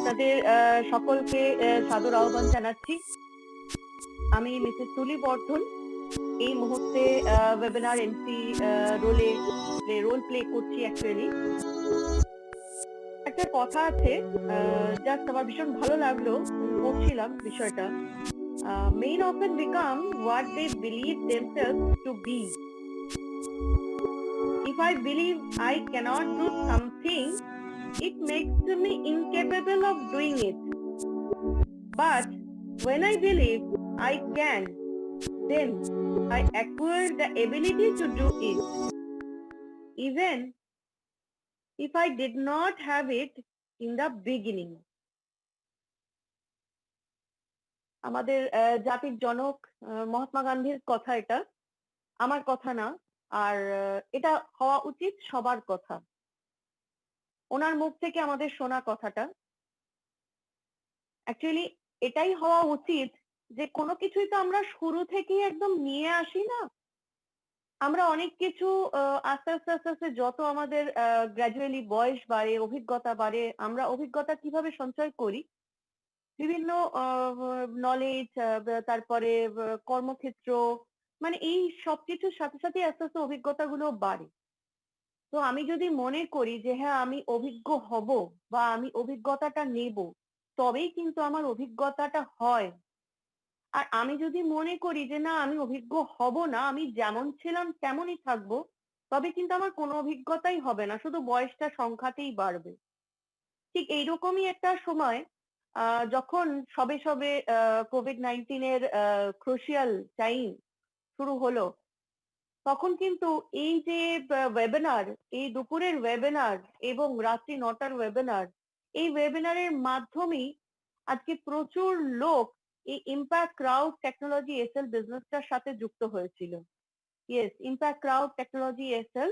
আপনাদের সকলকে সাদর আহ্বান জানাচ্ছি। আমি মিসেস তুলি বর্ধন। এই মুহূর্তে ওয়েবিনার এমসি রোল প্লে করছি অ্যাকচুয়ালি। একটা কথা আছে, জাস্ট আমার ভীষণ ভালো লাগলো পড়ছিলাম বিষয়টা। Men often become what they believe themselves to be. If I believe I cannot do something, it makes me incapable of doing it. But when I believe I can, then I acquire the ability to do it, even if I did not have it in the beginning. আমাদের জাতির জনক মহাত্মা গান্ধীর কথা এটা, আমার কথা না। আর এটা হওয়া উচিত সবার কথা। ওনার মুখ থেকে আমাদের শোনা কথাটা অ্যাকচুয়ালি এটাই হওয়া উচিত যে কোনো কিছুই তো আমরা শুরু থেকেই একদম নিয়ে আসি না। আমরা অনেক কিছু আস্তে আস্তে আস্তে আস্তে যত আমাদের গ্র্যাজুয়ালি বয়স বাড়ে, অভিজ্ঞতা বাড়ে, আমরা অভিজ্ঞতা কিভাবে সঞ্চয় করি, বিভিন্ন নলেজ, তারপরে কর্মক্ষেত্র, মানে এই সবকিছুর সাথে সাথে আস্তে আস্তে অভিজ্ঞতাগুলো বাড়ে। তো আমি যদি মনে করি যে হ্যাঁ আমি অভিজ্ঞ হব বা আমি অভিজ্ঞতাটা নেব, তবেই কিন্তু আমার অভিজ্ঞতাটা হয়। আর আমি যদি মনে করি যে না আমি অভিজ্ঞ হব না, আমি যেমন ছিলাম তেমনই থাকবো, তবে কিন্তু আমার কোনো অভিজ্ঞতাই হবে না, শুধু বয়সটা সংখ্যাতেই বাড়বে। ঠিক এইরকমই একটা সময় যখন সবে সবে COVID-19 ক্রুশিয়াল টাইম শুরু হলো, তখন কিন্তু এই যে ওয়েবিনার, এই দুপুরের ওয়েবিনার এবং রাত্রি 9টার ওয়েবিনার, এই ওয়েবিনারের মাধ্যমেই আজকে প্রচুর লোক এই ইম্প্যাক্ট ক্রাউড টেকনোলজি এসএল বিজনেসটার সাথে যুক্ত হয়েছিল। Yes, impact crowd technology SL,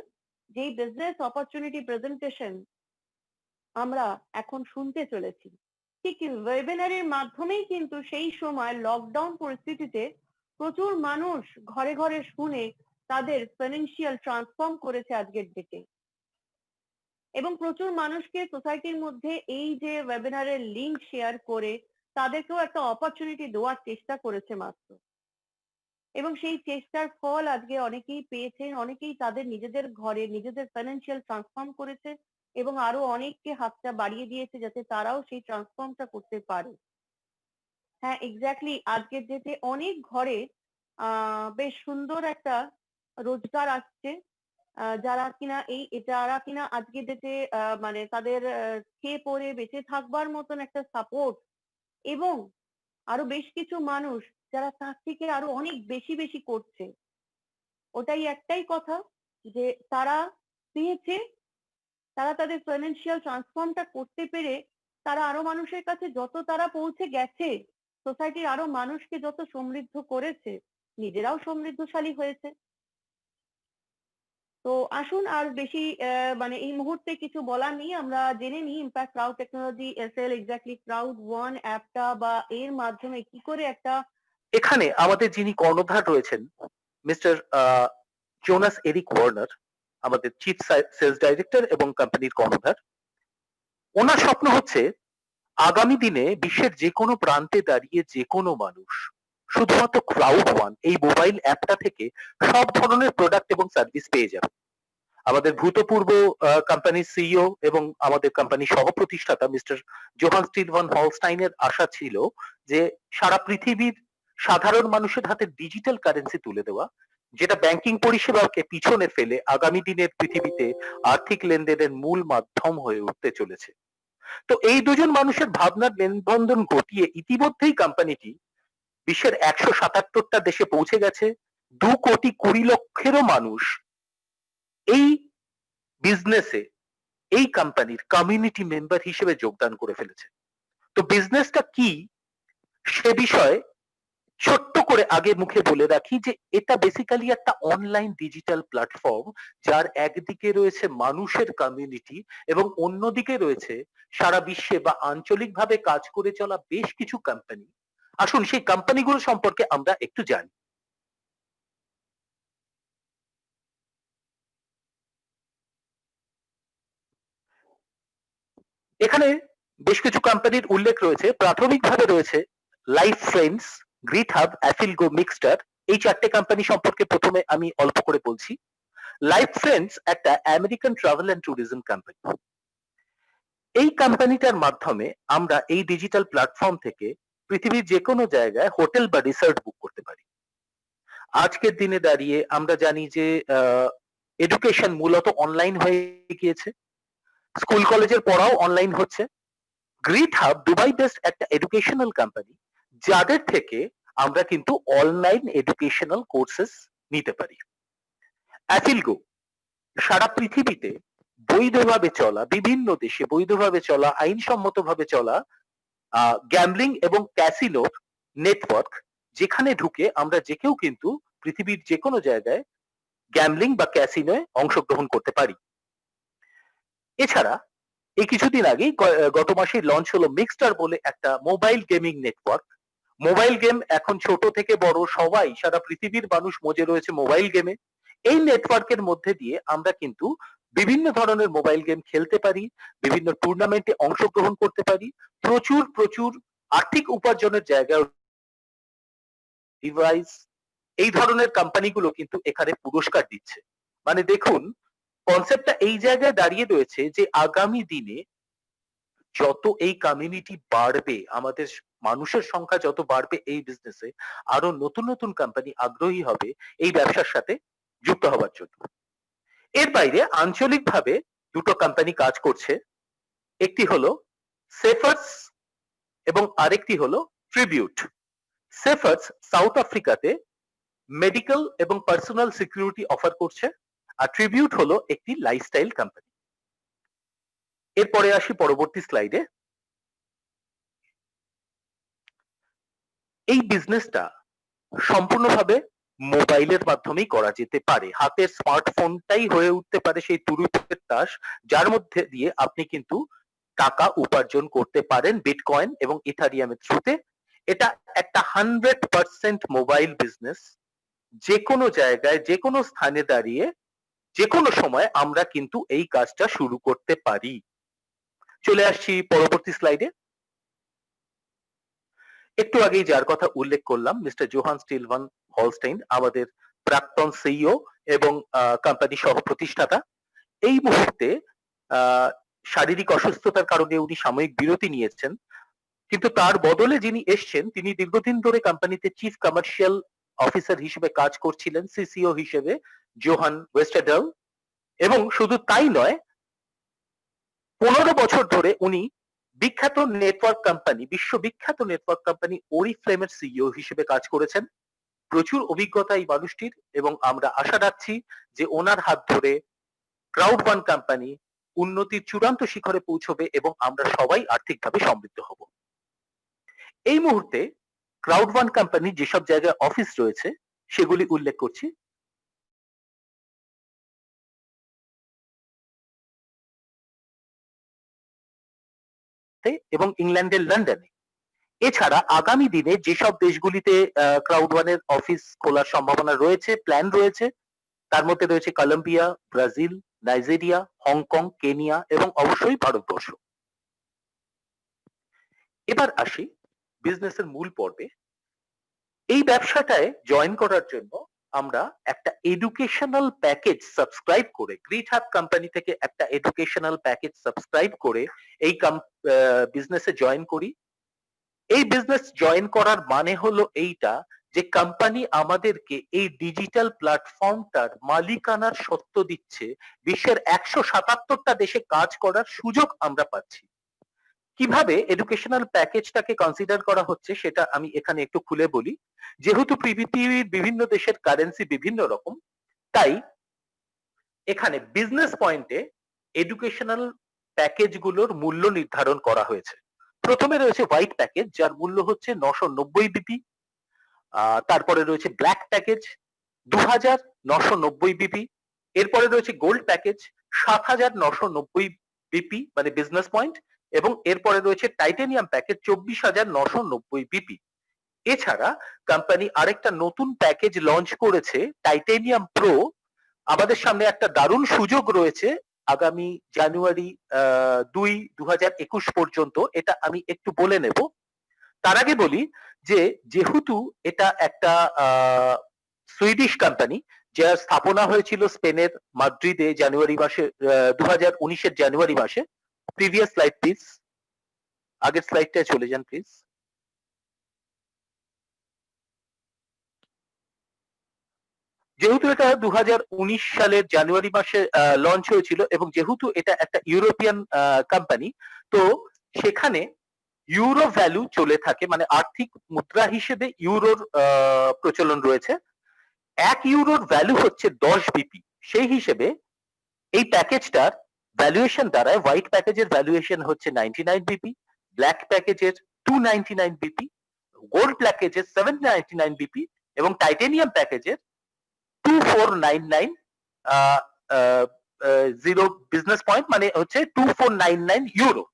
যেই বিজনেস অপরচুনিটি প্রেজেন্টেশন আমরা এখন শুনতে চলেছি, ঠিক ওয়েবিনারের মাধ্যমেই কিন্তু সেই সময় লকডাউন পরিস্থিতিতে প্রচুর মানুষ ঘরে ঘরে শুনে তাদের ফাইন্যান্সিয়াল ট্রান্সফর্ম করেছে আজকের ডেটে। এবং প্রচুর মানুষকে সোসাইটির মধ্যে এই যে ওয়েবিনারের লিংক শেয়ার করে তাদেরকেও একটা অপরচুনিটি দেওয়ার চেষ্টা করেছে মাত্র। এবং সেই চেষ্টার ফল আজকে অনেকেই পেয়েছেন, অনেকেই তাদের নিজেদের ঘরে নিজেদের ফাইন্যান্সিয়াল ট্রান্সফর্ম করেছে এবং আরো অনেককে হাতটা বাড়িয়ে দিয়েছে যাতে তারাও সেই ট্রান্সফর্মটা করতে পারে। হ্যাঁ, এক্স্যাক্টলি, আজকের ডেটে অনেক ঘরে বেশ সুন্দর একটা রোজগার আসছে, যারা কিনা আজকের ডেটে মানে তাদের খেয়ে পরে বেঁচে থাকবার মতন একটা সাপোর্ট, এবং আরো বেশ কিছু মানুষ যারা তার থেকে আরো অনেক বেশি বেশি করছে। ওটাই একটাই কথা যে তারা পেয়েছে, তারা তাদের ফাইন্যান্সিয়াল ট্রান্সফর্মটা করতে পেরে তারা আরো মানুষের কাছে যত তারা পৌঁছে গেছে, সোসাইটির আরো মানুষকে যত সমৃদ্ধ করেছে, নিজেরাও সমৃদ্ধশালী হয়েছে। তো আসুন আর বেশি মানে এই মুহূর্তে কিছু বলার নেই, আমরা জেনে নিই impact crowd technology SL exactly crowd one অ্যাপটা বা এর মাধ্যমে কি করে একটা। এখানে আমাদের যিনি কর্ণধার রয়েছেন মিস্টার জোনাস এরিক ওয়ার্নার, আমাদের চিফ সেলস ডাইরেক্টর এবং কোম্পানির কর্ণধার। ওনার স্বপ্ন হচ্ছে আগামী দিনে বিশ্বের যে কোনো প্রান্তে দাঁড়িয়ে যে কোনো মানুষ শুধুমাত্র ক্রাউড ওয়ান এই মোবাইল অ্যাপটা থেকে সব ধরনের প্রোডাক্ট এবং সার্ভিস পেয়ে যাবে। আমাদের ভূতপূর্ব কোম্পানির সিইও এবং আমাদের কোম্পানির সহ প্রতিষ্ঠাতা মিস্টার জোহান স্টিলভান হলস্টাইনের আশা ছিল যে সারা পৃথিবীর সাধারণ মানুষের হাতে ডিজিটাল কারেন্সি তুলে দেওয়া, যেটা ব্যাংকিং পরিষেবাকে পিছনে ফেলে আগামী দিনের পৃথিবীতে আর্থিক লেনদেনের মূল মাধ্যম হয়ে উঠতে চলেছে। তো এই দুজন মানুষের ভাবনার মেলবন্ধন ঘটিয়ে ইতিমধ্যেই কোম্পানিটি বিশ্বের 177টা দেশে পৌঁছে গেছে। 2,20,00,000-এরও মানুষ এই বিজনেসে এই কোম্পানির কমিউনিটি মেম্বার হিসেবে যোগদান করে ফেলেছে। তো বিজনেসটা কি সে বিষয়ে ছোট্ট করে আগে মুখে বলে রাখি যে এটা বেসিক্যালি একটা অনলাইন ডিজিটাল প্ল্যাটফর্ম, যার একদিকে রয়েছে মানুষের কমিউনিটি এবং অন্যদিকে রয়েছে সারা বিশ্বে বা আঞ্চলিকভাবে কাজ করে চলা বেশ কিছু কোম্পানি। আসুন সেই কোম্পানিগুলো সম্পর্কে আমরা একটু জানি। এখানে বেশ কিছু কোম্পানির উল্লেখ রয়েছে। প্রাথমিকভাবে রয়েছে Life Friends, Grit Hub, Affilgo, Mixter. এই 4 টে কোম্পানি সম্পর্কে প্রথমে আমি অল্প করে বলছি। লাইফ ফ্রেন্ডস একটা American travel and tourism company. এই কোম্পানিটার মাধ্যমে আমরা এই ডিজিটাল প্ল্যাটফর্ম থেকে পৃথিবীর যেকোনো জায়গায় হোটেল বা রিসর্ট বুক করতে পারি। আজকের দিনে দাঁড়িয়ে আমরা জানি যে এডুকেশন মূলত অনলাইন হয়ে গিয়েছে। স্কুল কলেজের পড়াও অনলাইন হচ্ছে। গ্রিট হাব দুবাই বেসড একটা এডুকেশনাল কোম্পানি, যাদের থেকে আমরা কিন্তু অনলাইন এডুকেশনাল কোর্সেস নিতে পারি। অ্যাফিলগো সারা পৃথিবীতে বৈধভাবে চলা, বিভিন্ন দেশে বৈধভাবে চলা, আইনসম্মতভাবে চলা গ্যাম্বলিং এবং ক্যাসিনোর নেটওয়ার্ক, যেখানে ঢুকে আমরা যে কেউ কিন্তু পৃথিবীর যে কোনো জায়গায় গ্যাম্বলিং বা ক্যাসিনোয় অংশগ্রহণ করতে পারি। এছাড়া এই কিছুদিন আগেই গত মাসে লঞ্চ হলো মিক্সটার বলে একটা mobile gaming network. Mobile game এখন ছোট থেকে বড় সবাই, সারা পৃথিবীর মানুষ মজে রয়েছে মোবাইল গেমে। এই নেটওয়ার্কের মধ্যে দিয়ে আমরা কিন্তু বিভিন্ন ধরনের মোবাইল গেম খেলতে পারি, বিভিন্ন টুর্নামেন্টে অংশগ্রহণ করতে পারি, প্রচুর প্রচুর আর্থিক উপার্জনের জায়গা ডিভাইস, এই ধরনের কোম্পানিগুলো কিন্তু এখানে পুরস্কার দিচ্ছে। মানে দেখুন, কনসেপ্টটা এই জায়গায় দাঁড়িয়ে রয়েছে যে আগামী দিনে যত এই কমিউনিটি বাড়বে, আমাদের মানুষের সংখ্যা যত বাড়বে এই বিজনেসে, আরো নতুন নতুন কোম্পানি আগ্রহী হবে এই ব্যবসার সাথে যুক্ত হওয়ার জন্য। এর বাইরে আঞ্চলিকভাবে দুটো কোম্পানি কাজ করছে। একটি হলো সেফার্স এবং আরেকটি হলো ট্রিবিউট। সেফার্স সাউথ আফ্রিকাতে মেডিকেল এবং পার্সোনাল সিকিউরিটি অফার করছে, আর ট্রিবিউট হলো একটি লাইফস্টাইল কোম্পানি। এরপরে আসি পরবর্তী স্লাইডে। এই বিজনেসটা সম্পূর্ণভাবে মোবাইলের মাধ্যমেই করা যেতে পারে। হাতের স্মার্টফোনটাই হয়ে উঠতে পারে সেই তুরুপের তাস, যার মধ্যে দিয়ে আপনি কিন্তু টাকা উপার্জন করতে পারেন বিটকয়েন এবং ইথারিয়ামের থ্রুতে। এটা একটা 100% মোবাইল বিজনেস। যে কোনো জায়গায় যে কোনো স্থানে দাঁড়িয়ে যে কোনো সময় আমরা কিন্তু এই কাজটা শুরু করতে পারি। চলে আসছি পরবর্তী স্লাইডে। একটু আগেই যার কথা উল্লেখ করলাম, মিস্টার জোহান স্টিলভান হলস্টাইন, আমাদের প্রাক্তন সিইও এবং কোম্পানি সহ প্রতিষ্ঠাতা। এই মুহূর্তে শারীরিক অসুস্থতার কারণে উনি সাময়িক বিরতি নিয়েছেন, কিন্তু তার বদলে যিনি এসছেন তিনি দীর্ঘদিন ধরে কোম্পানিতে চিফ কমার্শিয়াল অফিসার হিসেবে কাজ করছিলেন, সিসিও হিসেবে জোহান ওয়েস্টারডাল। এবং শুধু তাই নয়, 15 বছর ধরে উনি বিখ্যাত নেটওয়ার্ক কোম্পানি, বিশ্ববিখ্যাত নেটওয়ার্ক কোম্পানি ওরিফ্লেমের সিইও হিসেবে কাজ করেছেন। প্রচুর অভিজ্ঞতা এই মানুষটির, এবং আমরা আশা রাখছি যে ওনার হাত ধরে ক্রাউড ওয়ান কোম্পানি উন্নতির চূড়ান্ত শিখরে পৌঁছবে এবং আমরা সবাই আর্থিকভাবে সমৃদ্ধ হব। এই মুহূর্তে ক্রাউড ওয়ান কোম্পানি যেসব জায়গায় অফিস রয়েছে সেগুলি উল্লেখ করছি। এবং ইংল্যান্ডের লন্ডনে। এছাড়া আগামী দিনে যেসব দেশগুলিতে ক্রাউড ওয়ানের অফিস খোলার সম্ভাবনা রয়েছে, প্ল্যান রয়েছে, তার মধ্যে রয়েছে Colombia, Brazil, Nigeria, Hong Kong, Kenya এবং অবশ্যই ভারতবর্ষ। এবার আসি বিজনেসের মূল পর্বে। এই ব্যবসাটায় জয়েন করার জন্য আমরা একটা এডুকেশনাল প্যাকেজ সাবস্ক্রাইব করে, গ্রিট হাব কোম্পানি থেকে একটা এডুকেশনাল প্যাকেজ সাবস্ক্রাইব করে এই বিজনেসে জয়েন করি। এই বিজনেস জয়েন করার মানে হলো এইটা যে কোম্পানি আমাদেরকে এই ডিজিটাল প্ল্যাটফর্মটার মালিকানার সত্ত্ব দিচ্ছে, বিশ্বের 177টা দেশে কাজ করার সুযোগ আমরা পাচ্ছি। কিভাবে এডুকেশনাল প্যাকেজটাকে কনসিডার করা হচ্ছে সেটা আমি এখানে একটু খুলে বলি। যেহেতু পৃথিবীর বিভিন্ন দেশের কারেন্সি বিভিন্ন রকম, তাই এখানে বিজনেস পয়েন্টে এডুকেশনাল প্যাকেজগুলোর মূল্য নির্ধারণ করা হয়েছে। প্রথমে রয়েছে হোয়াইট প্যাকেজ, যার মূল্য হচ্ছে 990 বিপি। তারপরে রয়েছে ব্ল্যাক প্যাকেজ 2990 বিপি। এরপরে রয়েছে গোল্ড প্যাকেজ 7990 বিপি মানে বিজনেস পয়েন্ট, এবং এরপরে রয়েছে টাইটেনিয়াম প্যাকেজ 24990 বিপি। এছাড়া কোম্পানি আরেকটা নতুন প্যাকেজ লঞ্চ করেছে, টাইটেনিয়াম প্রো। আমাদের সামনে একটা দারুণ সুযোগ রয়েছে আগামী জানুয়ারি 2, 2021 পর্যন্ত, এটা আমি একটু বলে নেব। তার আগে বলি যে যেহেতু এটা একটা সুইডিশ কোম্পানি, যার স্থাপনা হয়েছিল স্পেনের মাদ্রিদে জানুয়ারি মাসে 2019-এর জানুয়ারি মাসে। প্রিভিয়াস স্লাইড প্লিজ, আগের স্লাইডটায় চলে যান প্লিজ। যেহেতু এটা 2019 সালের জানুয়ারি মাসে লঞ্চ হয়েছিল এবং যেহেতু এটা একটা ইউরোপিয়ান কোম্পানি, তো সেখানে ইউরো ভ্যালু চলে থাকে, মানে আর্থিক মুদ্রা হিসেবে ইউরোর প্রচলন রয়েছে। 1 ইউরোর ভ্যালু হচ্ছে 10 বিপি। সেই হিসেবে এই প্যাকেজটার ভ্যালুয়েশন দাঁড়ায়, হোয়াইট প্যাকেজের ভ্যালুয়েশন হচ্ছে 99 বিপি, ব্ল্যাক প্যাকেজের 299 বিপি, গোল্ড প্যাকেজের 799 বিপি এবং টাইটেনিয়াম প্যাকেজের 2499 জিরো বিজনেস পয়েন্ট, মানে হচ্ছে 2499 ইউরো।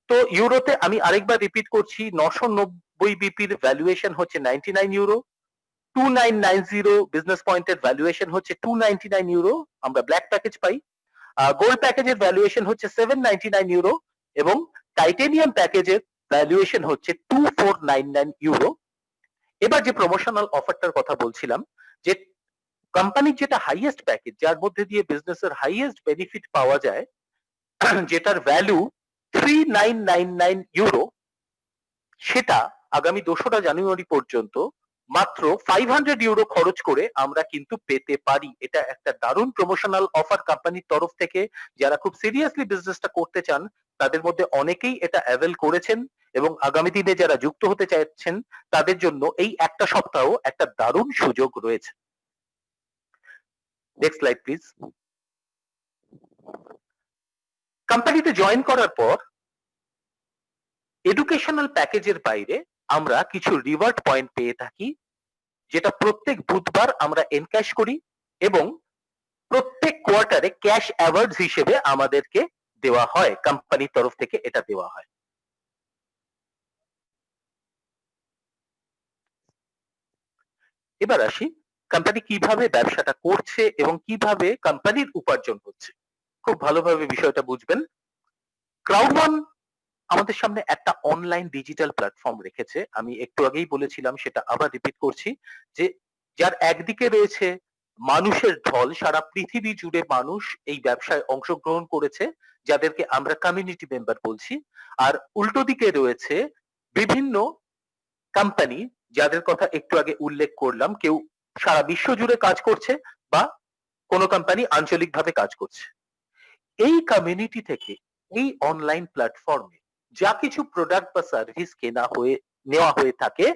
তো ইউরোতে আমি আরেকবার রিপিট করছি, 990 বিপির ভ্যালুয়েশন হচ্ছে 99 ইউরো, 2990 বিজনেস পয়েন্টের ভ্যালুয়েশন হচ্ছে 299 ইউরো, আমরা ব্ল্যাক প্যাকেজ পাই। গোল্ড প্যাকেজের ভ্যালুয়েশন হচ্ছে 799 ইউরো এবং টাইটেনিয়াম প্যাকেজের ভ্যালুয়েশন হচ্ছে 2499 ইউরো। এবার যে প্রমোশনাল অফারটার কথা বলছিলাম, যে কোম্পানির যেটা হাইয়েস্ট প্যাকেজ, যার মধ্যে দিয়ে বিজনেসের হাইয়েস্ট বেনিফিট পাওয়া যায়, যেটার ভ্যালু 3999 ইউরো, সেটা আগামী 2রা জানুয়ারি পর্যন্ত মাত্র 500 ইউরো খরচ করে আমরা কিন্তু পেতে পারি। এটা একটা দারুণ প্রমোশনাল অফার কোম্পানির তরফ থেকে। যারা খুব সিরিয়াসলি বিজনেসটা করতে চান তাদের মধ্যে অনেকেই এটা অ্যাভেল করেছেন এবং আগামী দিনে যারা যুক্ত হতে চাইছেন তাদের জন্য এই একটা সপ্তাহ একটা দারুণ সুযোগ রয়েছে। Next slide please. কোম্পানিতে জয়েন করার পর এডুকেশনাল প্যাকেজের বাইরে আমরা কিছু রিওয়ার্ড পয়েন্ট পেয়ে থাকি, যেটা প্রত্যেক বুধবার আমরা এনক্যাশ করি এবং প্রত্যেক কোয়ার্টারে ক্যাশ অ্যাওয়ার্ডস হিসেবে আমাদেরকে দেওয়া হয়, কোম্পানির তরফ থেকে এটা দেওয়া হয়। এবার আসি কোম্পানি কিভাবে ব্যবসাটা করছে এবং কিভাবে কোম্পানির উপার্জন হচ্ছে। খুব ভালোভাবে বিষয়টা বুঝবেন। ক্রাউড1 আমাদের সামনে একটা অনলাইন ডিজিটাল প্ল্যাটফর্ম রেখেছে। আমি একটু আগেই বলেছিলাম, সেটা আবার রিপিট করছি, যে যার একদিকে রয়েছে মানুষের ঢল, সারা পৃথিবী জুড়ে মানুষ এই ব্যবসায় অংশগ্রহণ করেছে, যাদেরকে আমরা কমিউনিটি মেম্বার বলছি। আর উল্টো দিকে রয়েছে বিভিন্ন কোম্পানি, যাদের কথা একটু আগে উল্লেখ করলাম, কেউ সারা বিশ্ব জুড়ে কাজ করছে বা কোনো কোম্পানি আঞ্চলিকভাবে কাজ করছে। এই কমিউনিটি থেকে এই অনলাইন প্ল্যাটফর্মে যা কিছু প্রোডাক্ট বা সার্ভিস নেওয়া হয়ে থাকে,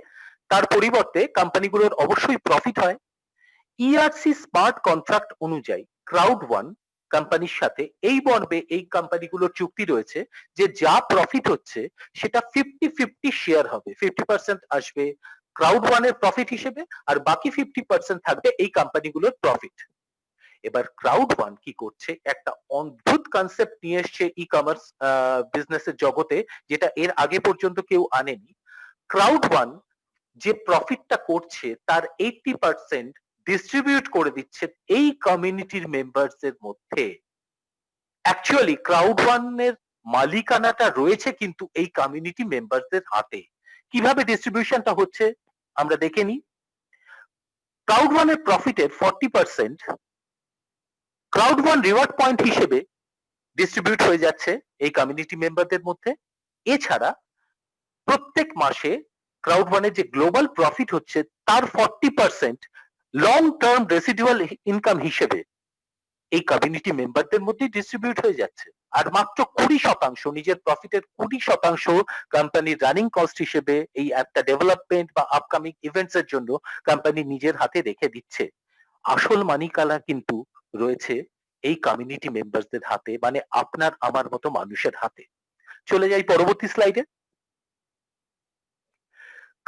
তার পরিবর্তে কোম্পানিগুলোর অবশ্যই প্রফিট হয়। ইআরসি স্মার্ট কন্ট্রাক্ট অনুযায়ী ক্রাউড1 কোম্পানির সাথে এই মর্মে এই কোম্পানিগুলোর চুক্তি রয়েছে যে যা প্রফিট হচ্ছে সেটা 50-50 শেয়ার হবে। 50% আসবে ক্রাউড1 এর প্রফিট হিসেবে আর বাকি 50% থাকবে এই কোম্পানিগুলোর প্রফিট। এবার ক্রাউড1 কি করছে, একটা অদ্ভুত কনসেপ্ট নিয়ে এসছে ই কমার্স বিজনেসের জগতে, যেটা এর আগে পর্যন্ত কেউ আনেনি। ক্রাউড1 যে প্রফিটটা করছে তার 80% ডিস্ট্রিবিউট করে দিচ্ছে এই কমিউনিটির মেম্বারসদের মধ্যে। অ্যাকচুয়ালি ক্রাউড1 এর মালিকানাটা রয়েছে কিন্তু এই কমিউনিটি মেম্বারসদের হাতে। কিভাবে ডিস্ট্রিবিউশনটা হচ্ছে আমরা দেখে নিই। ক্রাউড1 এর প্রফিটের 40% ক্রাউড1 রিওয়ার্ড পয়েন্ট হিসেবে ডিস্ট্রিবিউট হয়ে যাচ্ছে এই কমিউনিটি মেম্বারদের মধ্যে। এছাড়া প্রত্যেক মাসে ক্রাউড1 এর যে গ্লোবাল প্রফিট হচ্ছে তার 40% লং টার্ম রেসিডুয়াল ইনকাম হিসেবে এই কমিউনিটি মেম্বারদের মধ্যে ডিস্ট্রিবিউট হয়ে যাচ্ছে। আর মাত্র 20% নিজের প্রফিটের 20% কোম্পানির রানিং কস্ট হিসেবে এই অ্যাপটা ডেভেলপমেন্ট বা আপকামিং ইভেন্টস এর জন্য কোম্পানি নিজের হাতে রেখে দিচ্ছে। আসল মানিকালা কিন্তু রয়েছে এই কমিউনিটি মেম্বারসদের হাতে, মানে আপনার আমার মতো মানুষের হাতে। চলে যাই পরবর্তী স্লাইডে।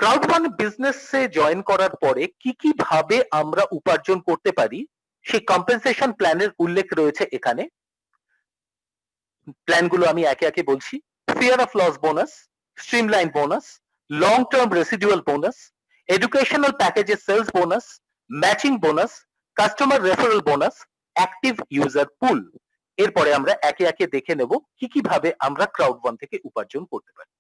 ক্রাউড1 বিজনেসে জয়েন করার পরে কি কি ভাবে আমরা উপার্জন করতে পারি সেই কম্পেনসেশন প্ল্যানের উল্লেখ রয়েছে এখানে। প্ল্যানগুলো আমি একে একে বলছি। Fear of loss bonus, streamline bonus, long term residual bonus, educational প্যাকেজের sales bonus, matching bonus, customer referral bonus, active user pool. এরপরে আমরা একে একে দেখে নেব কিভাবে আমরা ক্রাউড ওয়ান থেকে উপার্জন করতে পারি।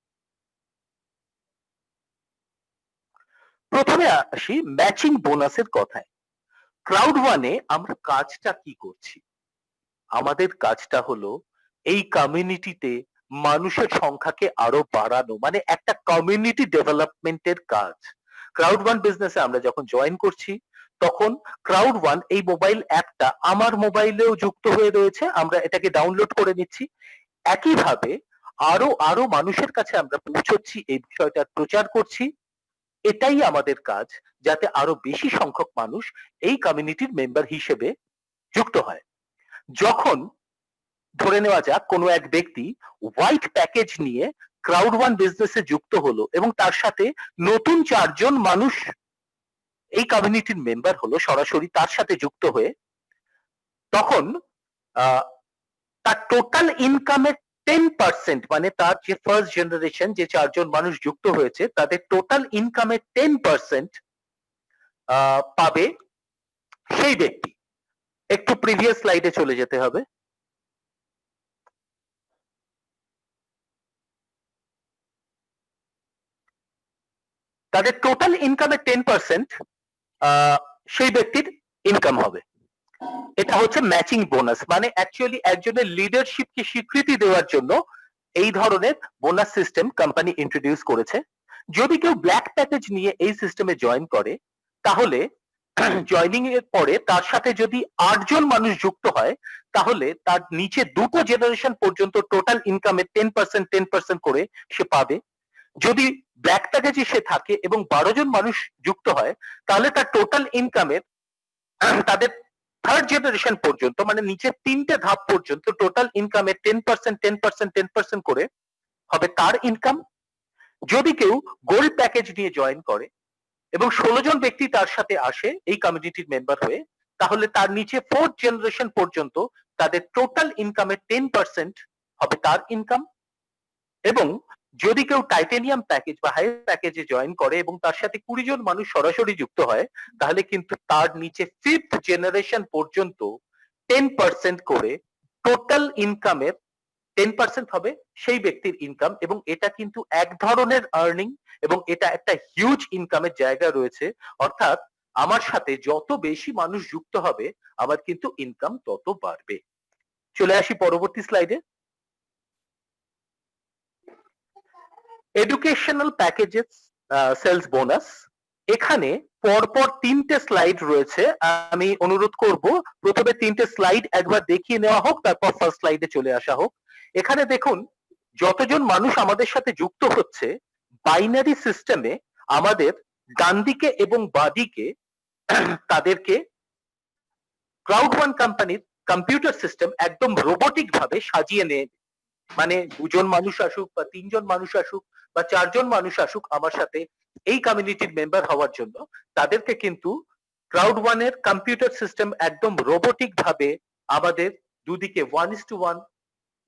প্রথমে আসি ম্যাচিং বোনাসের কথায়। ক্রাউড ওয়ানে আমরা কাজটা কি করছি? আমাদের কাজটা হলো এই কমিউনিটিতে মানুষের সংখ্যাকে আরো বাড়ানো, মানে একটা কমিউনিটি ডেভেলপমেন্টের কাজ। ক্রাউড ওয়ান বিজনেসে আমরা যখন জয়েন করছি তখন ক্রাউড ওয়ান এই মোবাইল অ্যাপটা আমার মোবাইলেও যুক্ত হয়ে রয়েছে, আমরা এটাকে ডাউনলোড করে নিচ্ছি। একইভাবে আরো আরো মানুষের কাছে আমরা পৌঁছচ্ছি, এই বিষয়টার প্রচার করছি। এটাই আমাদের কাজ, যাতে আরো বেশি সংখ্যক মানুষ এই কমিউনিটির মেম্বার হিসেবে যুক্ত হয়। যখন ধরে নেওয়া যাক কোনো এক ব্যক্তি হোয়াইট প্যাকেজ নিয়ে ক্রাউড ওয়ান বিজনেসে যুক্ত হলো এবং তার সাথে নতুন 4 জন মানুষ এই কমিউনিটির মেম্বার হলো সরাসরি তার সাথে যুক্ত হয়ে, তখন তার টোটাল ইনকামের 10%, মানে তার যে ফার্স্ট জেনারেশন যে 4 জন মানুষ যুক্ত হয়েছে তাদের টোটাল ইনকামের 10% পাবে সেই ব্যক্তি। একটু প্রিভিয়াস স্লাইডে চলে যেতে হবে। তাদের টোটাল ইনকামের 10% সেই ব্যক্তির ইনকাম হবে। এটা হচ্ছে ম্যাচিং বোনাস, মানে অ্যাকচুয়ালি একজনের লিডারশিপকে স্বীকৃতি দেওয়ার জন্য এই ধরনের বোনাস সিস্টেম কোম্পানি ইন্ট্রোডিউস করেছে। যদি কেউ ব্ল্যাক প্যাকেজ নিয়ে এই সিস্টেমে জয়েন করে, তাহলে জয়নিং এর পরে তার সাথে যদি 8 জন মানুষ যুক্ত হয়, তাহলে তার নিচে দুটো জেনারেশন পর্যন্ত টোটাল ইনকামের 10% করে সে পাবে। যদি ব্ল্যাক প্যাকেজে সে থাকে এবং 12 জন মানুষ যুক্ত হয়, তাহলে তার টোটাল ইনকামের তাদের থার্ড জেনারেশন পর্যন্ত, মানে নিচে 3টে ধাপ পর্যন্ত টোটাল ইনকামের 10% করে হবে তার ইনকাম। যদি কেউ গোল্ড প্যাকেজ নিয়ে জয়েন করে এবং 16 জন ব্যক্তি তার সাথে আসে এই কমিউনিটির মেম্বার হয়ে, তাহলে তার নিচে ফোর্থ জেনারেশন পর্যন্ত তাদের টোটাল ইনকামের 10% হবে তার ইনকাম। এবং যদি কেউ টাইটেনিয়াম প্যাকেজ বা হাই প্যাকেজে জয়েন করে এবং তার সাথে 20 জন মানুষ সরাসরি যুক্ত হয়, তাহলে কিন্তু তার নিচে ফিফথ জেনারেশন পর্যন্ত 10% করে টোটাল ইনকামের 10% হবে সেই ব্যক্তির ইনকাম। এবং এটা কিন্তু এক ধরনের আর্নিং এবং এটা একটা হিউজ ইনকামের জায়গা রয়েছে। অর্থাৎ আমার সাথে যত বেশি মানুষ যুক্ত হবে আমার কিন্তু ইনকাম তত বাড়বে। চলে আসি পরবর্তী স্লাইডে। Educational packages sales bonus. এখানে পরপর 3টে স্লাইড রয়েছে, আমি অনুরোধ করব প্রথমে 3টে স্লাইড একবার দেখিয়ে নেওয়া হোক, তারপর ফার্স্ট স্লাইডে চলে আসা হোক। এখানে দেখুন যতজন মানুষ আমাদের সাথে যুক্ত হচ্ছে, বাইনারি সিস্টেমে আমাদের ডান দিকে এবং বাঁদিকে তাদেরকে ক্রাউড ওয়ান কোম্পানির কম্পিউটার সিস্টেম একদম রোবোটিক ভাবে সাজিয়ে নেয়। মানে 2 জন মানুষ আসুক বা 3 জন মানুষ আসুক বা 4 জন মানুষ আসুক আমার সাথে এই কমিউনিটির মেম্বার হওয়ার জন্য, তাদেরকে কিন্তু ক্রাউড ওয়ানের কম্পিউটার সিস্টেম একদম রোবোটিক ভাবে আমাদের দুদিকে 1:1,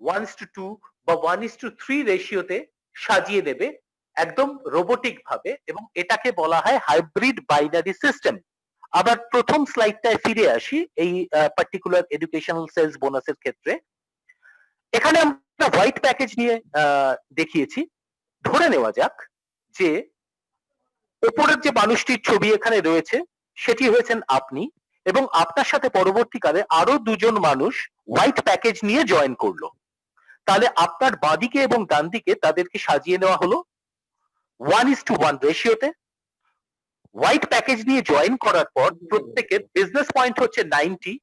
1:2 বা 1:3 রেশিওতে সাজিয়ে দেবে একদম রোবোটিক ভাবে, এবং এটাকে বলা হয় হাইব্রিড বাইনারি সিস্টেম। আবার প্রথম স্লাইডটায় ফিরে আসি এই পার্টিকুলার এডুকেশনাল সেলস বোনাসের ক্ষেত্রে। এখানে আমরা হোয়াইট প্যাকেজ নিয়ে দেখিয়েছি। ধরে নেওয়া যাক যে উপরের যে মানুষটির ছবি এখানে রয়েছে সেটি হয়েছেন আপনি, এবং আপনার সাথে পরবর্তীকালে আরো 2 জন মানুষ হোয়াইট প্যাকেজ নিয়ে জয়েন করলো। তাহলে আপনার বাঁদিকে এবং ডান দিকে তাদেরকে সাজিয়ে নেওয়া হলো 1:1 রেশিওতে। হোয়াইট প্যাকেজ নিয়ে জয়েন করার পর প্রত্যেকের বিজনেস পয়েন্ট হচ্ছে 90।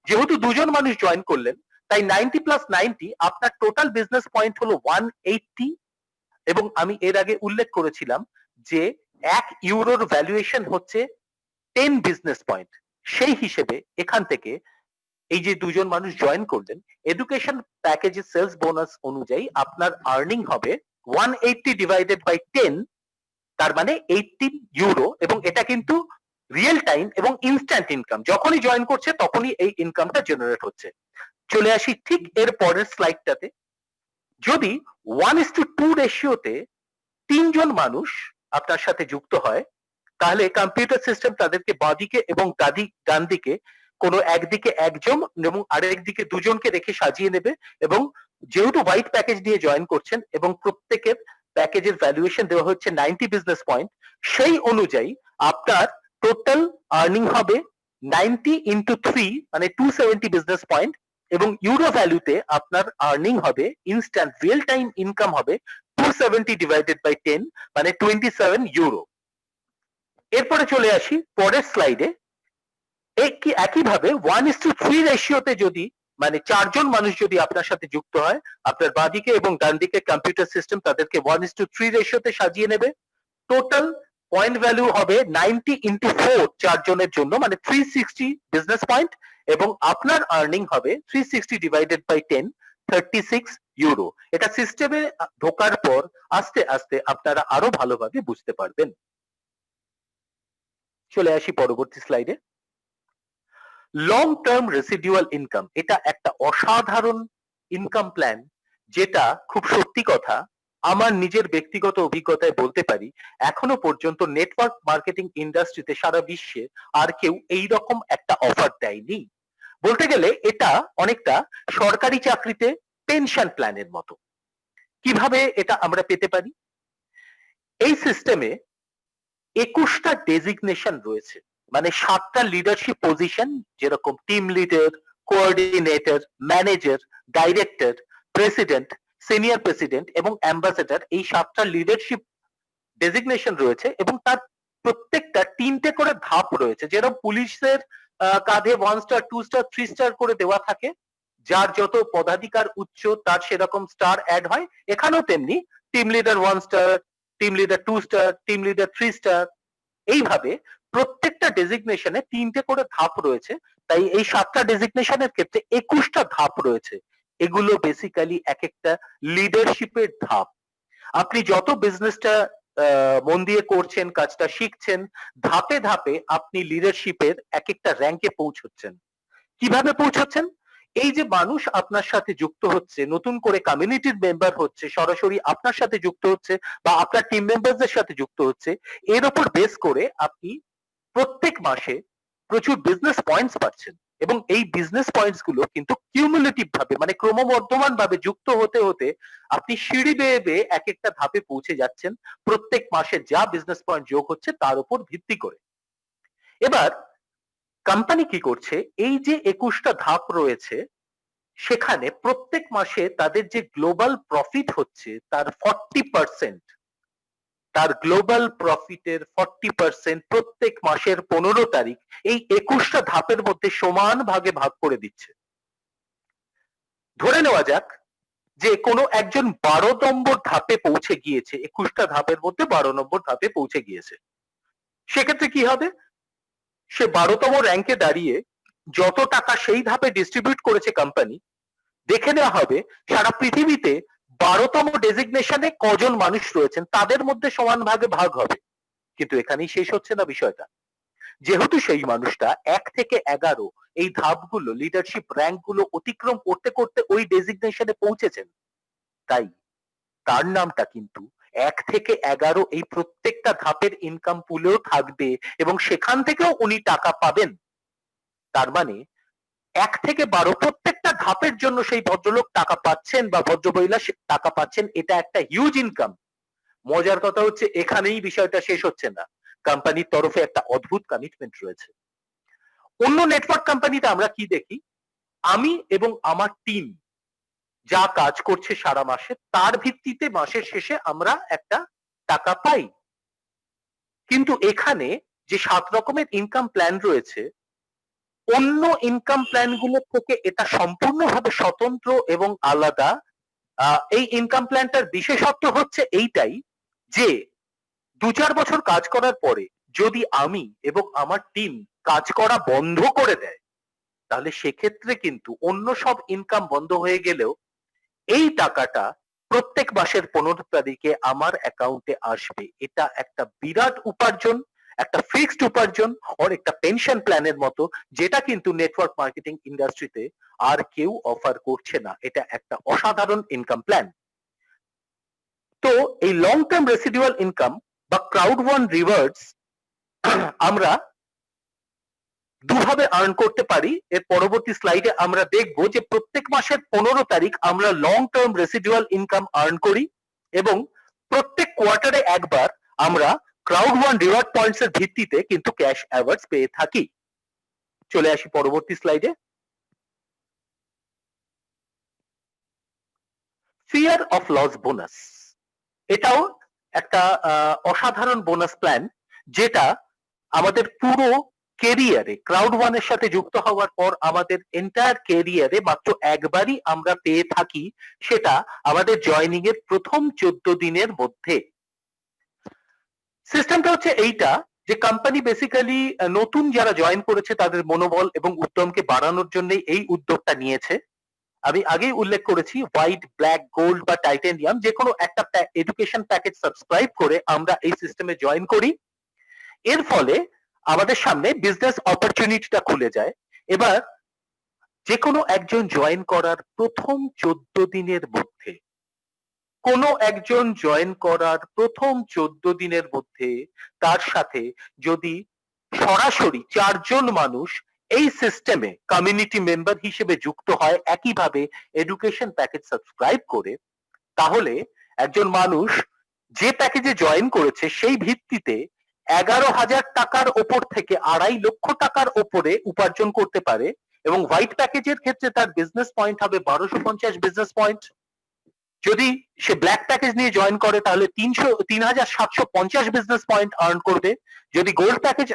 যেহেতু 2 জন মানুষ জয়েন করলেন, তাই 90 প্লাস 90 আপনার টোটাল বিজনেস পয়েন্ট হলো 180। এবং আমি এর আগে উল্লেখ করেছিলাম যে 1 ইউরোর ভ্যালুয়েশন হচ্ছে 10 বিজনেস পয়েন্ট। সেই হিসেবে এখান থেকে এই যে 2 জন মানুষ জয়েন করলেন, এডুকেশন প্যাকেজের সেলস বোনাস অনুযায়ী আপনার আর্নিং হবে 180 ডিভাইডেড বাই 10, তার মানে 18 ইউরো। এবং এটা কিন্তু রিয়েল টাইম এবং ইনস্ট্যান্ট ইনকাম, যখনই জয়েন করছে তখনই এই ইনকামটা জেনারেট হচ্ছে। চলে আসি ঠিক এর পরের স্লাইডটাতে। যদি 1:2 রেশিওতে 3 জন মানুষ আপনার সাথে যুক্ত হয়, তাহলে কম্পিউটার সিস্টেম তাদেরকে বাঁদিকে এবং ডান দিকে কোনো একদিকে একজন এবং আরেকদিকে দুজনকে রেখে সাজিয়ে নেবে, এবং যেহেতু হোয়াইট প্যাকেজ দিয়ে জয়েন করছেন এবং প্রত্যেকের প্যাকেজের ভ্যালুয়েশন দেওয়া হচ্ছে 90 বিজনেস পয়েন্ট, সেই অনুযায়ী আপনার টোটাল আর্নিং হবে 90 ইন্টু 3 মানে 270 বিজনেস পয়েন্ট, এবং ইউরো ভ্যালুতে আপনার আর্নিং হবে, ইনস্ট্যান্ট রিয়েল টাইম ইনকাম হবে 270 ডিভাইডেড বাই 10 মানে 27 ইউরো। এরপরে চলে আসি পরের স্লাইডে। একইভাবে 1:3 রেশিওতে যদি মানে 4 জন মানুষ যদি আপনার সাথে যুক্ত হয়, আপনার বাঁদিকে এবং ডান দিকে কম্পিউটার সিস্টেম তাদেরকে 1:3 রেশিওতে সাজিয়ে নেবে। টোটাল পয়েন্ট ভ্যালু হবে 90 ইন্টু 4 4 জনের জন্য মানে 360 বিজনেস পয়েন্ট, এবং আপনার আর্নিং হবে 360 ডিভাইডেড বাই 10 36 ইউরো। এটা সিস্টেমে ঢোকার পর আস্তে আস্তে আপনারা আরো ভালোভাবে বুঝতে পারবেন। চলে আসি পরবর্তী স্লাইডে। লং টার্ম রেসিডুয়াল ইনকাম, এটা একটা অসাধারণ ইনকাম প্ল্যান, যেটা খুব সত্যি কথা আমার নিজের ব্যক্তিগত অভিজ্ঞতায় বলতে পারি এখনো পর্যন্ত নেটওয়ার্ক মার্কেটিং ইন্ডাস্ট্রিতে সারা বিশ্বে আর কেউ এই রকম একটা অফার দেয়নি। বলতে গেলে এটা অনেকটা সরকারি চাকরিতে পেনশন প্ল্যানের মতো। কিভাবে এটা আমরা পেতে পারি? এই সিস্টেমে 21টা ডেজিগনেশন রয়েছে, মানে 7টা লিডারশিপ পজিশন, যেরকম team leader, coordinator, manager, director, president, senior president এবং অ্যাম্বাসেডর, এই 7টা লিডারশিপ ডেজিগনেশন রয়েছে, এবং তার প্রত্যেকটা 3টে করে ধাপ রয়েছে। যেরকম পুলিশের কাঁধে 1 স্টার 2 স্টার 3 স্টার করে দেওয়া থাকে, যার যত পদাধিকার উচ্চ তার সেরকম স্টার অ্যাড হয়, এখানেও তেমনি team leader 1 star, team leader 2 star, team leader 3 star, এইভাবে প্রত্যেকটা ডেজিগনেশনে 3টে করে ধাপ রয়েছে। তাই এই 7টা ডেজিগনেশনের ক্ষেত্রে 21টা ধাপ রয়েছে। এগুলো বেসিক্যালি এক একটা লিডারশিপের ধাপ। আপনি যত বিজনেসটা মন দিয়ে করছেন, কাজটা শিখছেন, ধাপে ধাপে আপনি লিডারশিপের এক একটা র্যাঙ্কে পৌঁছচ্ছেন। কিভাবে পৌঁছাচ্ছেন? এই যে মানুষ আপনার সাথে যুক্ত হচ্ছে, নতুন করে কমিউনিটির মেম্বার হচ্ছে, সরাসরি আপনার সাথে যুক্ত হচ্ছে বা আপনার টিম মেম্বারদের সাথে যুক্ত হচ্ছে, এর উপর বেস করে আপনি প্রত্যেক মাসে প্রচুর বিজনেস পয়েন্টস পাচ্ছেন, এবং এই বিজনেস পয়েন্টস গুলো কিন্তু কিউমুলেটিভ ভাবে মানে ক্রমবর্ধমান ভাবে যুক্ত হতে হতে আপনি সিঁড়ি বেয়ে বেয়ে এক একটা ধাপে পৌঁছে যাচ্ছেন, প্রত্যেক মাসে যা বিজনেস পয়েন্ট যোগ হচ্ছে তার উপর ভিত্তি করে। এবার কোম্পানি কি করছে, এই যে 21টা ধাপ রয়েছে সেখানে প্রত্যেক মাসে তাদের যে গ্লোবাল প্রফিট হচ্ছে তার 40%, তার গ্লোবাল প্রফিটের 40% প্রত্যেক মাসের 15 তারিখ এই 21টা ধাপের মধ্যে সমান ভাগে ভাগ করে দিচ্ছে। ধরে নেওয়া যাক যে কোনো একজন 12 নম্বর ধাপে পৌঁছে গিয়েছে, 21টা ধাপের মধ্যে 12 নম্বর ধাপে পৌঁছে গিয়েছে। সেক্ষেত্রে কি হবে? সে 12তম র্যাঙ্কে দাঁড়িয়ে যত টাকা সেই ধাপে ডিস্ট্রিবিউট করেছে কোম্পানি, দেখে নেওয়া হবে সারা পৃথিবীতে 12তম ডেজিগনেশনে কজন মানুষ রয়েছেন তাদের মধ্যে সমান ভাগে ভাগ হবে। কিন্তু এখানেই শেষ হচ্ছে না বিষয়টা। যেহেতু সেই মানুষটা 1 থেকে 11 এই ধাপগুলো লিডারশিপ র্যাঙ্ক গুলো অতিক্রম করতে করতে ওই ডেজিগনেশনে পৌঁছেছেন, তাই তার নামটা কিন্তু 1 থেকে 11 এই প্রত্যেকটা ধাপের ইনকাম পুলেও থাকবে এবং সেখান থেকেও উনি টাকা পাবেন। তার মানে 1 থেকে 12 প্রত্যেকটা ধাপের জন্য সেই ভদ্রলোক টাকা পাচ্ছেন বা ভদ্রমহিলা টাকা পাচ্ছেন, এটা একটা হিউজ ইনকাম। মজার কথা হচ্ছে এখানেই বিষয়টা শেষ হচ্ছে না, কোম্পানির তরফে একটা অদ্ভুত কমিটমেন্ট রয়েছে। অন্য নেটওয়ার্ক কোম্পানিতে আমরা কি দেখি, আমি এবং আমার টিম যা কাজ করছে সারা মাসে তার ভিত্তিতে মাসের শেষে আমরা একটা টাকা পাই। কিন্তু এখানে যে 7 রকমের ইনকাম প্ল্যান রয়েছে, অন্য ইনকাম প্ল্যান গুলো থেকে এটা সম্পূর্ণভাবে স্বতন্ত্র এবং আলাদা। এই ইনকাম প্ল্যানটার বিশেষত্ব হচ্ছে এইটাই যে 2-4 বছর কাজ করার পরে যদি আমি এবং আমার টিম কাজ করা বন্ধ করে দেয়, তাহলে সেক্ষেত্রে কিন্তু অন্য সব ইনকাম বন্ধ হয়ে গেলেও এই টাকাটা প্রত্যেক মাসের 15 তারিখে আমার অ্যাকাউন্টে আসবে। এটা একটা বিরাট উপার্জন, একটা ফিক্সড উপার্জন, অনেকটা পেনশন প্ল্যানের মতো, যেটা কিন্তু নেটওয়ার্ক মার্কেটিং ইন্ডাস্ট্রিতে আর কেউ অফার করছে না। এটা একটা অসাধারণ ইনকাম প্ল্যান। তো এই লং টার্ম রেসিডুয়াল ইনকাম বা ক্রাউড ওয়ান রিওয়ার্ডস আমরা দুভাবে আর্ন করতে পারি। এর পরবর্তী স্লাইডে আমরা দেখব যে প্রত্যেক মাসের 15 তারিখ আমরা long term residual income earn করি এবং প্রত্যেক কোয়ার্টারে একবার আমরা ক্রাউড ওয়ান রিওয়ার্ড পয়েন্টস এর ভিত্তিতে কিন্তু ক্যাশ অ্যাওয়ার্ডস পেয়ে থাকি। চলে আসি পরবর্তী স্লাইডে। ফিয়ার অফ লস বোনাস, এটাও একটা অসাধারণ বোনাস প্ল্যান যেটা আমাদের পুরো কেরিয়ারে ক্রাউড ওয়ানের সাথে যুক্ত হওয়ার পর আমাদের এন্টায়ার কেরিয়ারে মাত্র একবারই আমরা পেয়ে থাকি, সেটা আমাদের জয়নিং এর প্রথম 14 দিনের মধ্যে। সিস্টেমটা হচ্ছে এইটা যে কোম্পানি বেসিক্যালি নতুন যারা জয়েন করেছে তাদের মনোবল এবং উদ্যমকে বাড়ানোর জন্য এই উদ্যোগটা নিয়েছে। আমি আগেই উল্লেখ করেছি হোয়াইট, ব্ল্যাক, গোল্ড বা টাইটানিয়াম যে কোনো একটা এডুকেশন প্যাকেজ সাবস্ক্রাইব করে আমরা এই সিস্টেমে জয়েন করি। এর ফলে আমাদের সামনে বিজনেস অপরচুনিটিটা খুলে যায়। এবার যে কোনো একজন জয়েন করার প্রথম 14 দিনের মধ্যে তার সাথে যদি সরাসরি 4 জন মানুষ এই সিস্টেমে কমিউনিটি মেম্বার হিসেবে যুক্ত হয় একইভাবে এডুকেশন প্যাকেজ সাবস্ক্রাইব করে, তাহলে একজন মানুষ যে প্যাকেজে জয়েন করেছে সেই ভিত্তিতে 11,000 টাকার ওপর থেকে 2.5 লক্ষ টাকার ওপরে উপার্জন করতে পারে এবং হোয়াইট প্যাকেজের ক্ষেত্রে তার বিজনেস পয়েন্ট হবে 1250 বিজনেস পয়েন্ট। যদি সে ব্ল্যাক প্যাকেজ নিয়ে জয়েন করে তাহলে 3,750 বিজনেস পয়েন্ট আর্ন করবে। যদি গোল্ড প্যাকেজ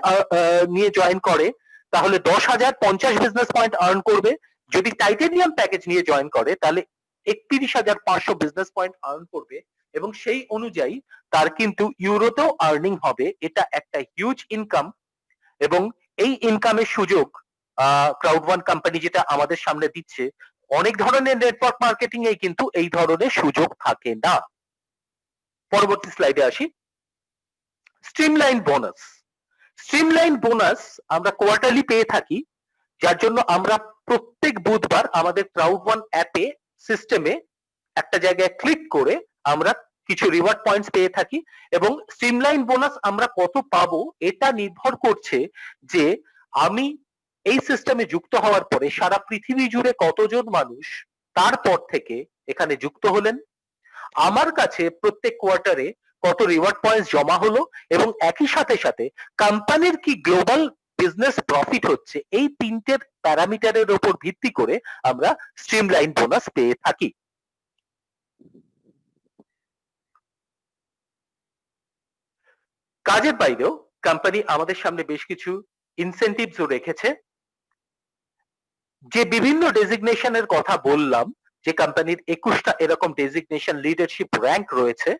নিয়ে জয়েন করে তাহলে 10,050 বিজনেস পয়েন্ট আর্ন করবে। যদি টাইটানিয়াম প্যাকেজ নিয়ে জয়েন করে তাহলে 31,500 বিজনেস পয়েন্ট আর্ন করবে এবং সেই অনুযায়ী তার কিন্তু ইউরোতেও আর্নিং হবে। এটা একটা হিউজ ইনকাম এবং এই ইনকামের সুযোগ ক্রাউড ওয়ান কোম্পানি যেটা আমাদের সামনে দিচ্ছে, অনেক ধরনের নেটওয়ার্ক মার্কেটিং এ কিন্তু এই ধরনের সুযোগ থাকে না। পরবর্তী স্লাইডে আসি। স্ট্রিমলাইন বোনাস আমরা কোয়ার্টারলি পেয়ে থাকি, যার জন্য আমরা প্রত্যেক বুধবার আমাদের ক্রাউড ওয়ান অ্যাপে সিস্টেমে একটা জায়গায় ক্লিক করে আমরা কিছু রিওয়ার্ড পয়েন্টস পেয়ে থাকি এবং স্ট্রিমলাইন বোনাস আমরা কত পাবো এটা নির্ভর করছে যে আমি এই সিস্টেমে যুক্ত হওয়ার পরে সারা পৃথিবী জুড়ে কতজন মানুষ তারপর থেকে এখানে যুক্ত হলেন, আমার কাছে প্রত্যেক কোয়ার্টারে কত রিওয়ার্ড পয়েন্টস জমা হলো এবং একই সাথে সাথে কোম্পানির কি গ্লোবাল বিজনেস প্রফিট হচ্ছে, এই তিনটে প্যারামিটারের উপর ভিত্তি করে আমরা স্ট্রিমলাইন বোনাস পেয়ে থাকি। কাজের বাইরেও কোম্পানি আমাদের সামনে বেশ কিছু ইনসেনটিভসও রেখেছে। যে বিভিন্ন ডেজিগনেশনের কথা বললাম, যে কোম্পানির 21টা এরকম ডেজিগনেশন লিডারশিপ র্যাঙ্ক রয়েছে,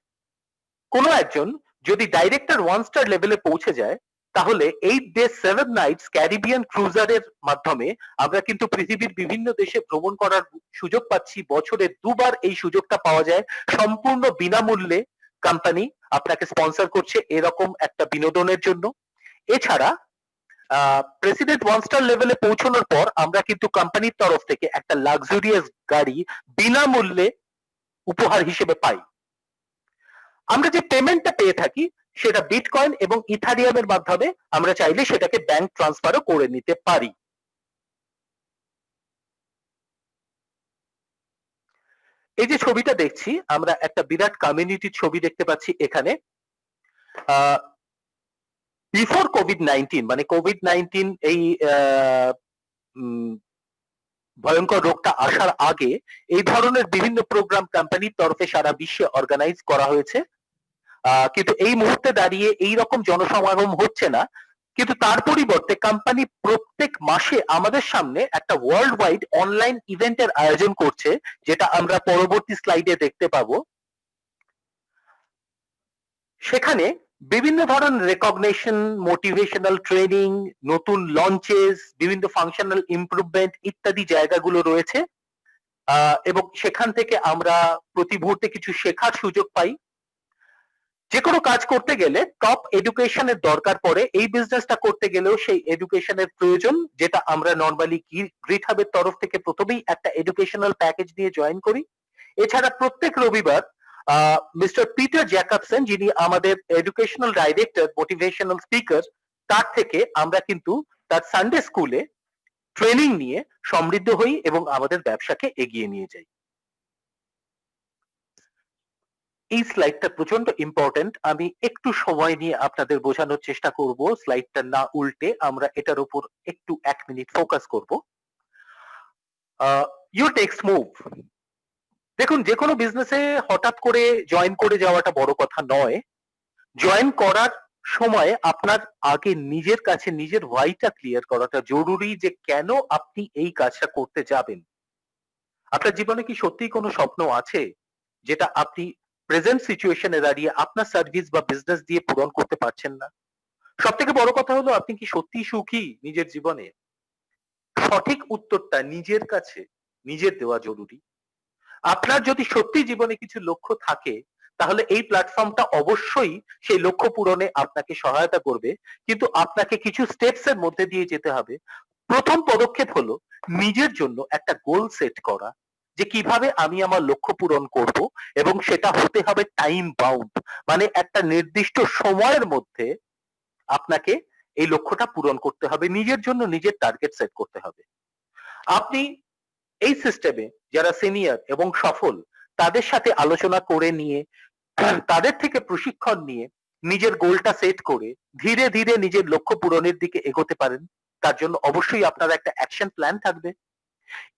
কোনো একজন যদি ডাইরেক্টর 1 স্টার লেভেলে পৌঁছে যায় তাহলে 8 days 7 nights ক্যারিবিয়ান ক্রুজারের মাধ্যমে আমরা কিন্তু পৃথিবীর বিভিন্ন দেশে ভ্রমণ করার সুযোগ পাচ্ছি। বছরে 2 বার এই সুযোগটা পাওয়া যায় সম্পূর্ণ বিনামূল্যে। কোম্পানি আপনাকে স্পন্সর করছে এরকম একটা বিনোদনের জন্য। এছাড়া প্রেসিডেন্ট 1 স্টার লেভেলে পৌঁছানোর পর আমরা কিন্তু কোম্পানির তরফ থেকে একটা লাক্সারিয়াস গাড়ি বিনামূল্যে উপহার হিসেবে পাই। আমরা যে পেমেন্টটা পেয়ে থাকি সেটা বিটকয়েন এবং ইথারিয়ামের মাধ্যমে আমরা চাইলে সেটাকে ব্যাংক ট্রান্সফারও করে নিতে পারি। এই যে ছবিটা দেখছি আমরা একটা বিরাট কমিউনিটির ছবি দেখতে পাচ্ছি এখানে। বিফোর কোভিড-19 মানে কোভিড-19 এই ভয়ঙ্কর রোগটা আসার আগে এই ধরনের বিভিন্ন প্রোগ্রাম কোম্পানির তরফে সারা বিশ্বে অর্গানাইজ করা হয়েছে, কিন্তু এই মুহূর্তে দাঁড়িয়ে এই রকম জনসমাগম হচ্ছে না। কিন্তু তার পরিবর্তে কোম্পানি প্রত্যেক মাসে আমাদের সামনে একটা ওয়ার্ল্ড ওয়াইড অনলাইন ইভেন্টের আয়োজন করছে, যেটা আমরা পরবর্তী স্লাইডে দেখতে পাবো। সেখানে বিভিন্ন ধরনের রেকগনিশন, মোটিভেশনাল ট্রেনিং, নতুন লঞ্চেস, বিভিন্ন ফাংশনাল ইমপ্রুভমেন্ট ইত্যাদি জায়গাগুলো রয়েছে এবং সেখান থেকে আমরা প্রতি মুহূর্তে কিছু শেখার সুযোগ পাই। যে কোনো কাজ করতে গেলে টপ এডুকেশনের দরকার পড়ে, এই বিজনেসটা করতে গেলেও সেই এডুকেশনের প্রয়োজন, যেটা আমরা নরমালি গ্রিট হাবের তরফ থেকে প্রথমেই একটা এডুকেশনাল প্যাকেজ নিয়ে জয়েন করি। এছাড়া প্রত্যেক রবিবার মিস্টার পিটার জ্যাকবসন, যিনি আমাদের এডুকেশনাল ডাইরেক্টর, মোটিভেশনাল স্পিকার, তার থেকে আমরা কিন্তু তার সানডে স্কুলে ট্রেনিং নিয়ে সমৃদ্ধ হই এবং আমাদের ব্যবসাকে এগিয়ে নিয়ে যাই। এই স্লাইডটা প্রচন্ড ইম্পর্টেন্ট, আমি একটু সময় নিয়ে আপনাদের বোঝানোর চেষ্টা করব, স্লাইডটা না উল্টে আমরা এটার উপর একটু 1 মিনিট ফোকাস করব। Your text move. দেখুন, যে কোনো বিজনেসে হঠাৎ করে জয়েন করে যাওয়াটা বড় কথা নয়। জয়েন করার সময় আপনার আগে নিজের কাছে নিজের ওয়াইটা ক্লিয়ার করাটা জরুরি, যে কেন আপনি এই কাজটা করতে যাবেন। আপনার জীবনে কি সত্যিই কোনো স্বপ্ন আছে যেটা আপনি প্রেজেন্ট সিচুয়েশনে দাঁড়িয়ে আপনার সার্ভিস বা বিজনেস দিয়ে পূরণ করতে পারছেন না? সব থেকে বড় কথা হলো, আপনি কি সত্যিই সুখী নিজের জীবনে? সঠিক উত্তরটা নিজের কাছে নিজের দেওয়া জরুরি। আপনার যদি সত্যি জীবনে কিছু লক্ষ্য থাকে, তাহলে এই প্ল্যাটফর্মটা অবশ্যই সেই লক্ষ্য পূরণে আপনাকে সহায়তা করবে, কিন্তু আপনাকে কিছু স্টেপস এর মধ্যে দিয়ে যেতে হবে। প্রথম পদক্ষেপ হলো নিজের জন্য একটা গোল সেট করা, যে কিভাবে আমি আমার লক্ষ্য পূরণ করব, এবং সেটা হতে হবে টাইম বাউন্ড, মানে একটা নির্দিষ্ট সময়ের মধ্যে আপনাকে এই লক্ষ্যটা পূরণ করতে হবে, নিজের জন্য নিজের টার্গেট সেট করতে হবে। আপনি এই সিস্টেমে যারা সিনিয়র এবং সফল, তাদের সাথে আলোচনা করে নিয়ে, তাদের থেকে প্রশিক্ষণ নিয়ে নিজের গোলটা সেট করে ধীরে ধীরে নিজের লক্ষ্য পূরণের দিকে এগোতে পারেন। তার জন্য অবশ্যই আপনার একটা অ্যাকশন প্ল্যান থাকবে,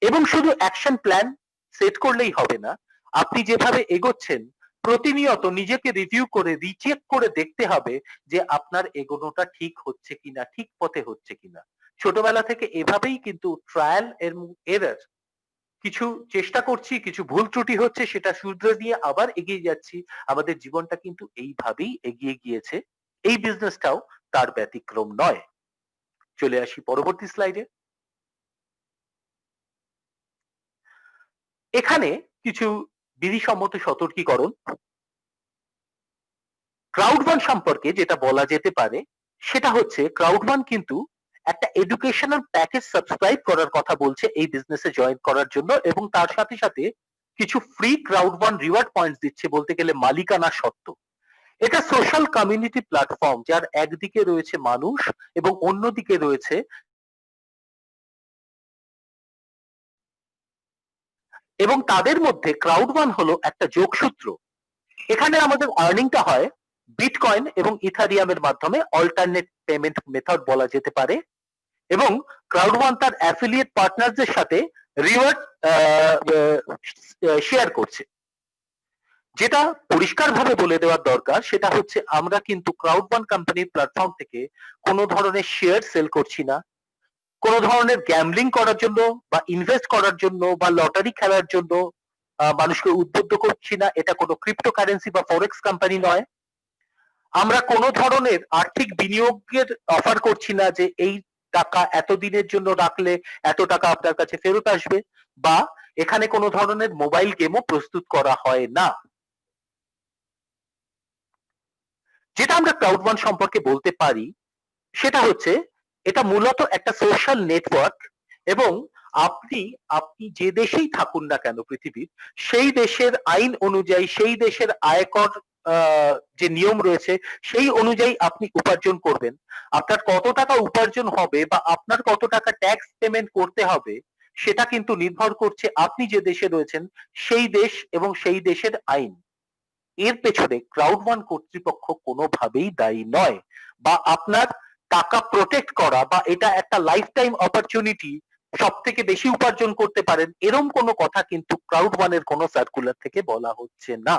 এবং শুধু অ্যাকশন প্ল্যান সেট করলেই হবে না, আপনি যেভাবে এগোচ্ছেন প্রতিনিয়ত নিজেকে রিভিউ করে রিচেক করে দেখতে হবে যে আপনার এগোনোটা ঠিক হচ্ছে কিনা, ঠিক পথে হচ্ছে কিনা। ছোটবেলা থেকে এভাবেই কিন্তু ট্রায়াল এবং এরর, কিছু চেষ্টা করছি, কিছু ভুল ত্রুটি হচ্ছে, সেটা শুধরে দিয়ে আবার এগিয়ে যাচ্ছি। আমাদের জীবনটা কিন্তু এইভাবেই এগিয়ে গিয়েছে, এই বিজনেসটাও তার ব্যতিক্রম নয়। চলে আসি পরবর্তী স্লাইডে। এখানে কিছু বিধিসম্মত সতর্কীকরণ। ক্রাউডওয়ান সম্পর্কে যেটা বলা যেতে পারে সেটা হচ্ছে, ক্রাউডওয়ান কিন্তু একটা এডুকেশনাল প্যাকেজ সাবস্ক্রাইব করার কথা বলছে এই বিজনেসে জয়েন করার জন্য, এবং তার সাথে সাথে কিছু ফ্রি ক্রাউডওয়ান রিওয়ার্ড পয়েন্টস দিচ্ছে, বলতে গেলে মালিকানা সত্ত্ব। এটা সোশ্যাল কমিউনিটি প্ল্যাটফর্ম, যার একদিকে রয়েছে মানুষ এবং অন্যদিকে রয়েছে, এবং তাদের মধ্যে ক্রাউডওয়ান হলো একটা যোগসূত্র। এখানে আমাদের আর্নিংটা হয় বিটকয়েন এবং ইথারিয়ামের মাধ্যমে, অল্টারনেট পেমেন্ট মেথড বলা যেতে পারে, এবং ক্রাউডওয়ান তার অ্যাফিলিয়েট পার্টনারদের সাথে রিওয়ার্ড শেয়ার করছে। যেটা পরিষ্কারভাবে বলে দেওয়ার দরকার সেটা হচ্ছে, আমরা কিন্তু ক্রাউডওয়ান কোম্পানির প্ল্যাটফর্ম থেকে কোনো ধরনের শেয়ার সেল করছি না, কোনো ধরনের গ্যাম্বলিং করার জন্য বা ইনভেস্ট করার জন্য বা লটারি খেলার জন্য মানুষকে উদ্বুদ্ধ করছি না। এটা কোনো ক্রিপ্টোকারেন্সি বা ফরেক্স কোম্পানি নয়। আমরা কোনো ধরনের আর্থিক বিনিয়োগের অফার করছি না, যে এই টাকা এতদিনের জন্য রাখলে এত টাকা আপনার কাছে ফেরত আসবে, বা এখানে কোনো ধরনের মোবাইল গেমও প্রস্তুত করা হয় না। যেটা আমরা ক্রাউডওয়ান সম্পর্কে বলতে পারি সেটা হচ্ছে, এটা মূলত একটা সোশ্যাল নেটওয়ার্ক, এবং আপনি আপনি যে দেশেই থাকুন না কেন পৃথিবীর, সেই দেশের আইন অনুযায়ী, সেই দেশের আয়কর যে নিয়ম রয়েছে সেই অনুযায়ী আপনি উপার্জন করবেন। আপনার কত টাকা উপার্জন হবে বা আপনার কত টাকা ট্যাক্স পেমেন্ট করতে হবে, সেটা কিন্তু নির্ভর করছে আপনি যে দেশে রয়েছেন সেই দেশ এবং সেই দেশের আইন। এর পেছনে ক্রাউডওয়ান কর্তৃপক্ষ কোনোভাবেই দায়ী নয়, বা আপনার টাকা প্রোটেক্ট করা বা এটা একটা লাইফ টাইম অপরচুনিটি, সব থেকে বেশি উপার্জন করতে পারেন, এরকম কোনো কথা কিন্তু ক্রাউডওয়ানের কোনো সার্কুলার থেকে বলা হচ্ছে না।